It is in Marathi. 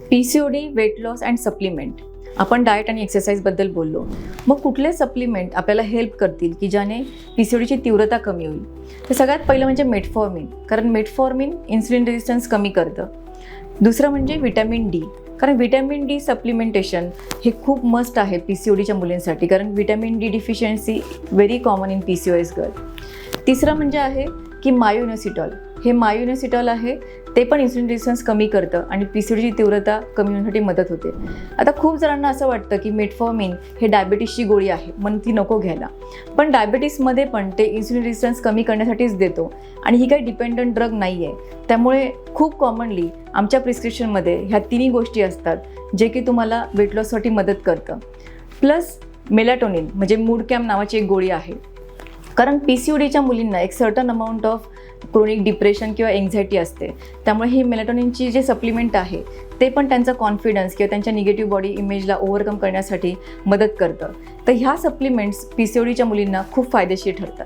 PCOD, weight loss and supplement. आपण डाएट आणि एक्सरसाइजबद्दल बोललो. मग कुठले सप्लिमेंट आपल्याला हेल्प करतील की ज्याने PCODची तीव्रता कमी होईल? तर सगळ्यात पहिलं म्हणजे मेटफॉर्मिन, कारण मेटफॉर्मिन इन्सुलिन रेजिस्टन्स कमी करतं. दुसरं म्हणजे व्हिटॅमिन डी, कारण व्हिटॅमिन डी सप्लिमेंटेशन हे खूप मस्ट आहे PCODच्या मुलींसाठी, कारण vitamin D deficiency very common in PCOS girl. तिसरं म्हणजे आहे की मायोइनोसिटॉल. हे मायोइनोसिटॉल आहे ते पण इन्सुलिन रेजिस्टन्स कमी करतं आणि PCODची तीव्रता कमी होण्यासाठी मदत होते. आता खूप जणांना असं वाटतं की मेटफॉर्मिन हे डायबिटीसची गोळी आहे म्हणून ती नको घ्यायला, पण डायबिटीसमध्ये पण ते इन्सुलिन रेजिस्टन्स कमी करण्यासाठीच देतो आणि ही काही डिपेंडंट ड्रग नाही आहे. त्यामुळे खूप कॉमनली आमच्या प्रिस्क्रिप्शनमध्ये ह्या तिन्ही गोष्टी असतात जे की तुम्हाला वेट लॉससाठी मदत करतं. प्लस मेलॅटोनिन म्हणजे मूड कॅम नावाची एक गोळी आहे, कारण PCODच्या मुलींना एक certain amount of chronic depression किंवा एन्झायटी असते. त्यामुळे ही मेलॅटोनिनची जे सप्लिमेंट आहे ते पण त्यांचा कॉन्फिडन्स किंवा त्यांच्या निगेटिव्ह बॉडी इमेजला ओव्हरकम करण्यासाठी मदत करतं. तर ह्या सप्लिमेंट्स PCODच्या मुलींना खूप फायदेशीर ठरतात.